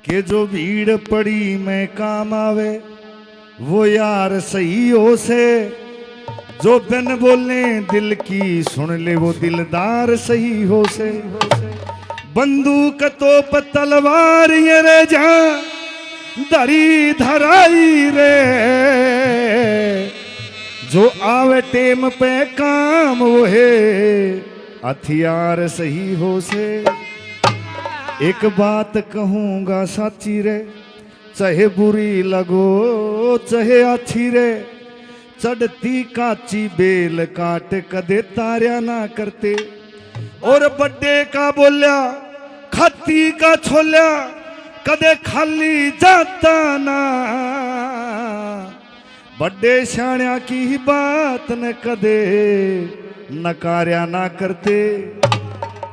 कि जो भीड़ पड़ी में काम आवे वो यार सही हो से, जो बिन बोले दिल की सुन ले वो दिलदार सही हो से। बंदूक तो तलवार ये रे जहां धरी धराई रे, जो आवे टेम पे काम वो है हथियार सही हो से। एक बात कहूंगा साची रे, चाहे बुरी लगो चाहे अच्छी रे, चढ़ती काची बेल काट कदे तार्या ना करते। और बड्डे का बोल्या खत्ती का छोल्या कदे खाली जाता ना, बड्डे शाण्या की बात न कदे नकार्या ना करते।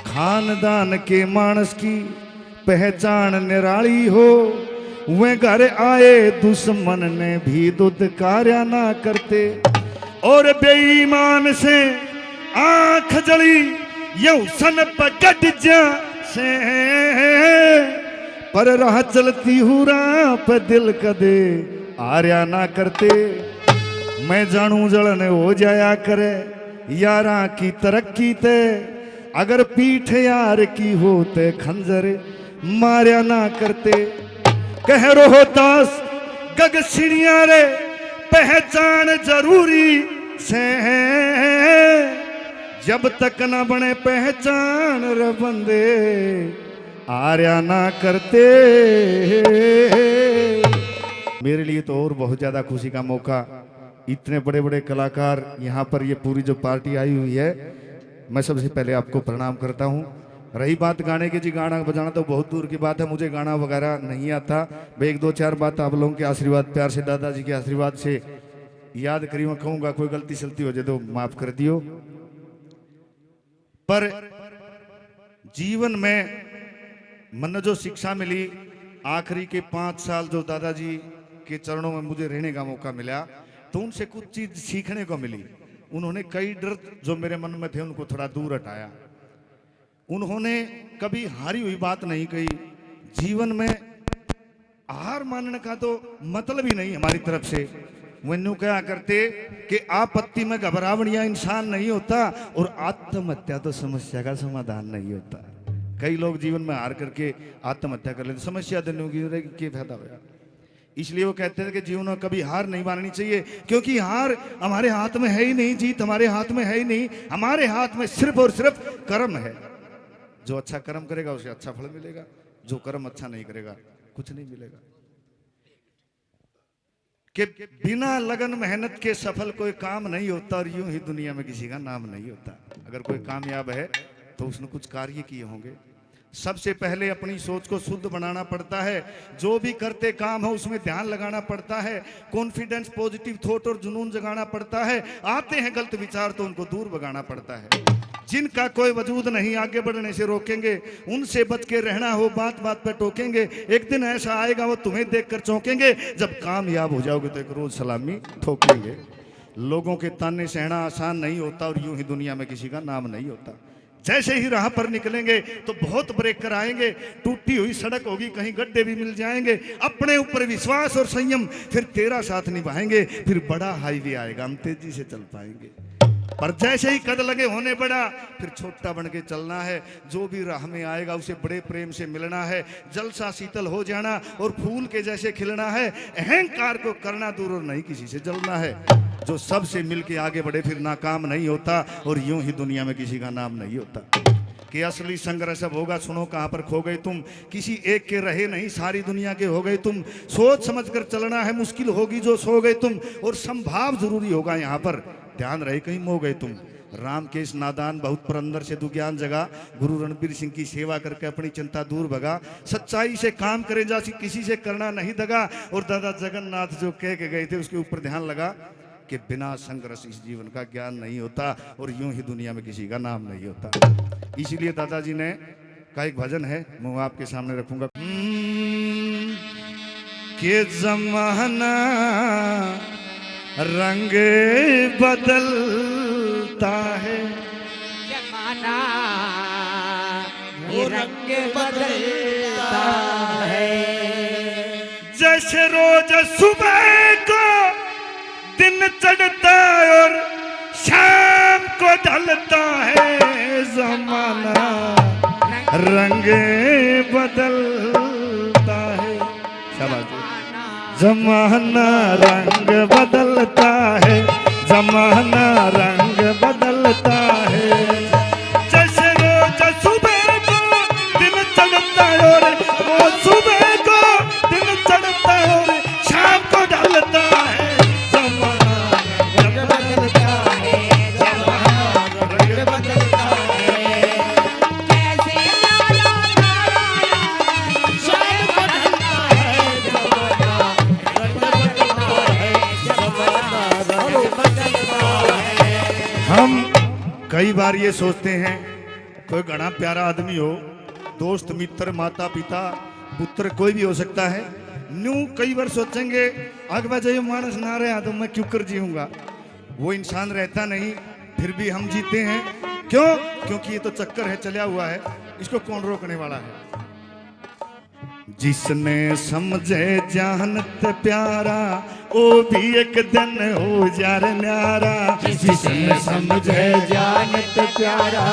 खानदान के मानस की पहचान निराली हो, वे घर आए दुश्मन ने भी दुदकार्या ना करते। और बेईमान से आंख जली यू सन पकड़ जा से, पर राह चलती हूँ राह पे दिल कदे आर्या ना करते। मैं जानू जलन हो जाया करे यारा की तरक्की ते, अगर पीठ यार की होते खंजर मार्या ना करते। कह रोहतास गग सिड़िया रे पहचान जरूरी से, जब तक न बने पहचान रे बंदे आर्या ना करते। मेरे लिए तो और बहुत ज्यादा खुशी का मौका, इतने बड़े बड़े कलाकार यहाँ पर, ये पूरी जो पार्टी आई हुई है, मैं सबसे पहले आपको प्रणाम करता हूँ। रही बात गाने की जी, गाना बजाना तो बहुत दूर की बात है, मुझे गाना वगैरह नहीं आता। मैं एक दो चार बात आप लोगों के आशीर्वाद प्यार से, दादाजी के आशीर्वाद से याद करी मैं कहूँगा। कोई गलती सलती हो जाए तो माफ कर दियो। पर जीवन में मन जो शिक्षा मिली, आखिरी के 5 साल जो दादाजी के चरणों में मुझे रहने का मौका मिला, तो उनसे कुछ चीज सीखने को मिली। उन्होंने कई डर जो मेरे मन में थे उनको थोड़ा दूर हटाया। उन्होंने कभी हारी हुई बात नहीं कही। जीवन में हार मानने का तो मतलब ही नहीं हमारी तरफ से। वो क्या करते कि आपत्ति में घबरावनिया इंसान नहीं होता, और आत्महत्या तो समस्या का समाधान नहीं होता। कई लोग जीवन में हार करके आत्महत्या कर लेते, समस्या देने की फायदा हुआ। इसलिए वो कहते हैं कि जीवन में कभी हार नहीं माननी चाहिए, क्योंकि हार हमारे हाथ में है ही नहीं, जीत हमारे हाथ में है ही नहीं। हमारे हाथ में सिर्फ और सिर्फ कर्म है। जो अच्छा कर्म करेगा उसे अच्छा फल मिलेगा, जो कर्म अच्छा नहीं करेगा कुछ नहीं मिलेगा। कि बिना लगन मेहनत के सफल कोई काम नहीं होता, और यूं ही दुनिया में किसी का नाम नहीं होता। अगर कोई कामयाब है तो उसने कुछ कार्य किए होंगे। सबसे पहले अपनी सोच को शुद्ध बनाना पड़ता है। जो भी करते काम है उसमें ध्यान लगाना पड़ता है। कॉन्फिडेंस, पॉजिटिव थॉट और जुनून जगाना पड़ता है। आते हैं गलत विचार तो उनको दूर भगाना पड़ता है। जिनका कोई वजूद नहीं आगे बढ़ने से रोकेंगे, उनसे बच के रहना हो, बात बात पर टोकेंगे। एक दिन ऐसा आएगा वो तुम्हें देखकर चौंकेंगे। जब कामयाब हो जाओगे तो एक रोज सलामी ठोकेंगे। लोगों के ताने सहना आसान नहीं होता, और यूं ही दुनिया में किसी का नाम नहीं होता। जैसे ही राह पर निकलेंगे तो बहुत ब्रेकर आएंगे, टूटी हुई सड़क होगी, कहीं गड्ढे भी मिल जाएंगे। अपने ऊपर विश्वास और संयम फिर तेरा साथ निभाएंगे। फिर बड़ा हाईवे आएगा, हम तेजी से चल पाएंगे। पर जैसे ही कद लगे होने बड़ा, फिर छोटा बन के चलना है। जो भी राह में आएगा उसे बड़े प्रेम से मिलना है। जल सा शीतल हो जाना और फूल के जैसे खिलना है। अहंकार को करना दूर और नहीं किसी से जलना है। जो सबसे मिलके आगे बढ़े फिर नाकाम नहीं होता, और यूं ही दुनिया में किसी का नाम नहीं होता। कि असली संघर्ष अब होगा, सुनो कहां पर खो गए तुम। किसी एक के रहे नहीं, सारी दुनिया के हो गए तुम। सोच समझ कर चलना है, मुश्किल होगी जो सो गए तुम। और संभाव जरूरी होगा यहाँ पर, ध्यान रहे कहीं मो गए तुम। राम के इस नादान बहुत पर अंदर से दुज्ञान जगा। गुरु रणबीर सिंह की सेवा करके अपनी चिंता दूर भगा। सच्चाई से काम करें जा किसी से करना नहीं दगा। और दादा जगन्नाथ जो कह के गए थे उसके ऊपर ध्यान लगा कि बिना संघर्ष इस जीवन का ज्ञान नहीं होता, और यूं ही दुनिया में किसी का नाम नहीं होता। इसीलिए दादाजी ने का एक भजन है, मैं आपके सामने रखूंगा। कि जमाना रंग बदलता है, जमाना रंग बदलता है। जैसे रोज सुबह को दिन चढ़ता और शाम को ढलता है जमाना रंग बदलता है। शाबाश। जमाना रंग बदलता है, जमाना रंग बदलता है। जैसे रोज सुबह को दिन चढ़ता है और वो सुबह को दिन चढ़ता है और शाम को ढलता है। जमाना रंग बदलता है, जमाना रंग बदलता है। कैसे लाला शाम को ढलता है जमाना रंग बदलता है, जमाना रंग बदलता है। हम कई बार ये सोचते हैं कोई घना प्यारा आदमी हो, दोस्त मित्र माता पिता पुत्र कोई भी हो सकता है, न्यू कई बार सोचेंगे अगर वजह मानस ना रहा तो मैं क्यों कर जीऊंगा। वो इंसान रहता नहीं, फिर भी हम जीते हैं। क्यों? क्योंकि ये तो चक्कर है, चला हुआ है, इसको कौन रोकने वाला है। जिसने समझे जानत प्यारा वो भी एक दिन हो जार न्यारा। जिसने समझे जानत प्यारा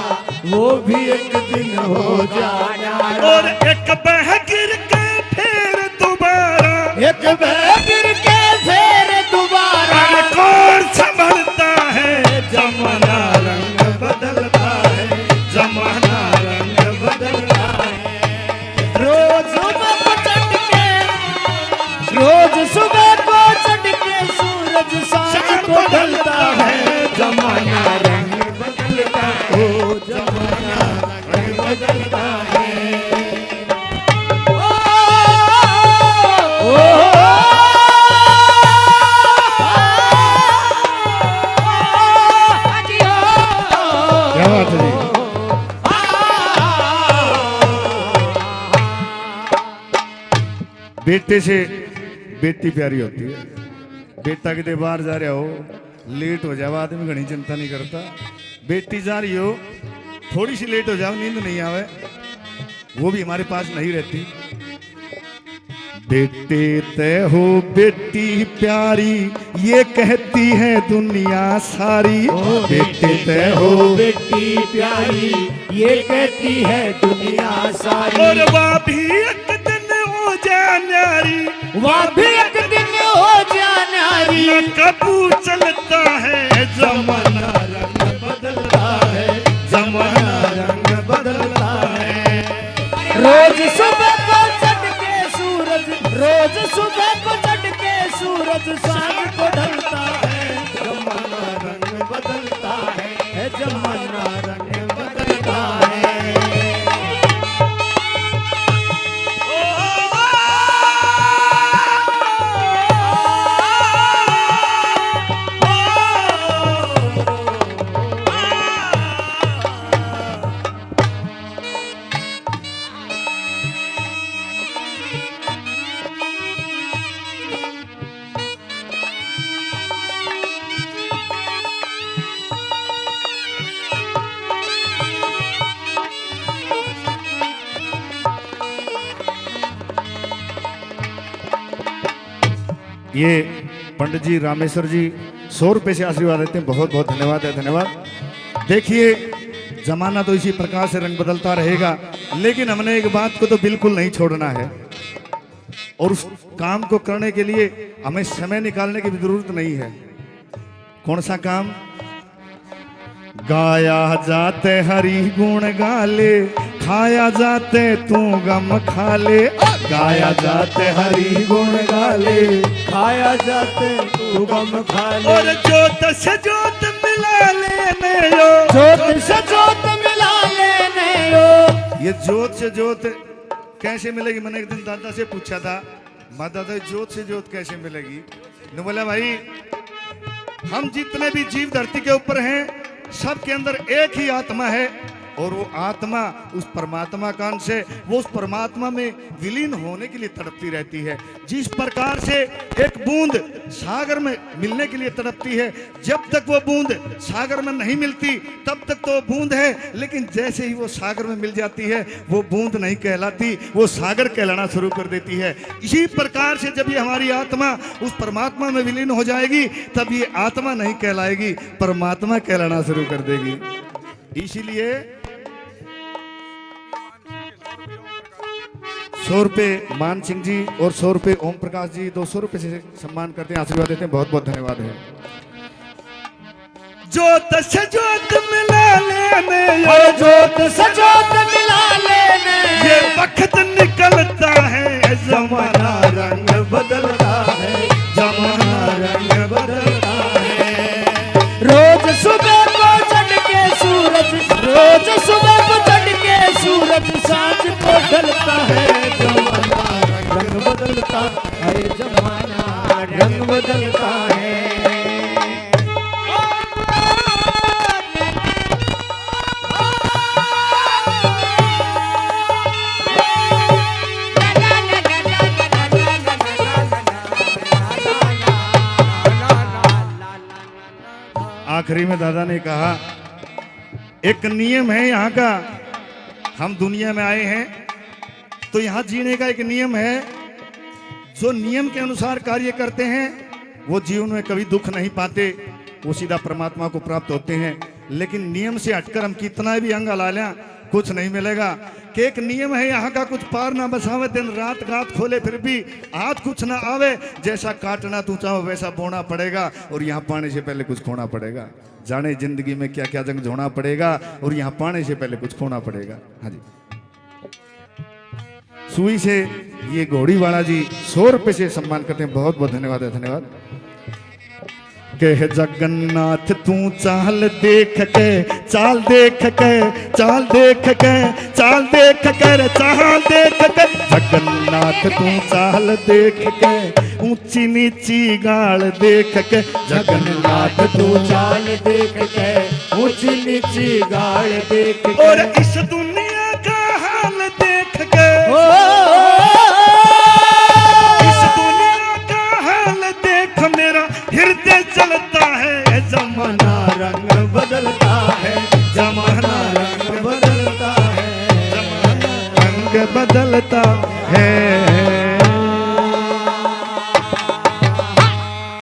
वो भी एक दिन हो जाना। और एक बह गिर के फिर दोबारा, एक गिर के फिर दोबारा अरे कौन संभलता है। जमाना रंग बदलता है, जमाना रंग बदलता है। रोज सुबह को चढ़ के, रोज सुबह को चढ़ के सूरज शाम को ढलता है। जमाना रंग बदलता है, ओ जमाना रंग बदलता है। क्या बात है जी। बेटे से बेटी प्यारी होती है। बेटा कितने बाहर जा रहा हो, लेट हो जाए आदमी घनी चिंता नहीं करता। बेटी जा रही हो, थोड़ी सी लेट हो जाओ, नींद नहीं आवे, वो भी हमारे पास नहीं रहती। बेटे तय हो बेटी प्यारी ये कहती है दुनिया सारी। बेटे तय हो बेटी प्यारी ये कहती है दुनिया सारी। और वह भी एक दिन हो जाए न्यारी, वह भी एक दिन हो जानारी। न कबू चलता है जमाना रंग बदलता है, जमाना रंग बदलता है। रोज सुबह को चढ़ के सूरज, रोज सुबह को चढ़ के सूरज शाम को ढलता है। जमाना रंग बदलता है, जमाना रंग बदलता है। ये पंडित जी रामेश्वर जी 100 रुपए से आशीर्वाद देते हैं, बहुत बहुत धन्यवाद है, धन्यवाद। देखिए जमाना तो इसी प्रकार से रंग बदलता रहेगा, लेकिन हमने एक बात को तो बिल्कुल नहीं छोड़ना है, और उस काम को करने के लिए हमें समय निकालने की भी जरूरत नहीं है। कौन सा काम? गाया जाते हरि गुण गाले, खाया जाते तू गम खाले। गाया जाते हरि गुण गाले, खाया जाते तू गम खा ले। और जोत से जोत मिला लेने यो। जोत से जोत मिला लेने यो। ये जोत से जोत कैसे मिलेगी? मैंने एक दिन दादा से पूछा था, माँ दादा जोत से जोत कैसे मिलेगी? ने बोला भाई हम जितने भी जीव धरती के ऊपर हैं सबके अंदर एक ही आत्मा है, और वो आत्मा उस परमात्मा का अंश है, वो उस परमात्मा में विलीन होने के लिए तड़पती रहती है। जिस प्रकार से एक बूंद सागर में मिलने के लिए तड़पती है, जब तक वो बूंद सागर में नहीं मिलती तब तक तो वो बूंद है, लेकिन जैसे ही वो सागर में मिल जाती है वो बूंद नहीं कहलाती, वो सागर कहलाना शुरू कर देती है। इसी प्रकार से जब ये हमारी आत्मा उस परमात्मा में विलीन हो जाएगी तब ये आत्मा नहीं कहलाएगी, परमात्मा कहलाना शुरू कर देगी। इसीलिए 100 रुपये मान सिंह जी और 100 रुपये ओम प्रकाश जी 200 रुपये से सम्मान करते हैं, आशीर्वाद देते हैं। बहुत बहुत धन्यवाद है। जोत से जोत मिला लेने, और जोत से जोत मिला लेने, ये वक्त निकलता है, जमाना रंग बदलता है, जमाना रंग बदलता है। रोज सुबह को चढ़ के सूरज, रोज सुबह को चढ़ के सूरज सांझ को ढलता है, जमाना रंग बदलता है, जमाना रंग बदलता है। आखिरी में दादा ने कहा एक नियम है यहाँ का, हम दुनिया में आए हैं तो यहाँ जीने का एक नियम है, जो नियम के अनुसार कार्य करते हैं वो जीवन में कभी दुख नहीं पाते, वो सीधा परमात्मा को प्राप्त होते हैं। लेकिन नियम से हटकर हम कितना भी अंग हला लें कुछ नहीं मिलेगा। कि एक नियम है यहाँ का, कुछ पार ना बसावे, दिन रात घात खोले फिर भी हाथ कुछ ना आवे, जैसा काटना तू चाहो वैसा बोना पड़ेगा, और यहाँ पाने से पहले कुछ खोना पड़ेगा। जाने जिंदगी में क्या क्या जंग झोना पड़ेगा, और यहाँ पाने से पहले कुछ खोना पड़ेगा। हाँ जी, सुई से ये घोड़ीवाला जी 100 रुपये से सम्मान करते हैं। बहुत बहुत धन्यवाद है, धन्यवाद। कह जगन्नाथ तू चाल देख के, चाल देख के, चाल देख के, चाल देख कर, चाल देख के, जगन्नाथ तू चाल देख के, ऊंची नीची गाल देख के, जगन्नाथ तू चाल देख के, ऊंची नीची गाल देख के, और इस दुनिया का हाल देख के, इस दुनिया का हाल देख मेरा हृदय चलता है, जमाना रंग बदलता है, जमाना रंग बदलता है, रंग बदलता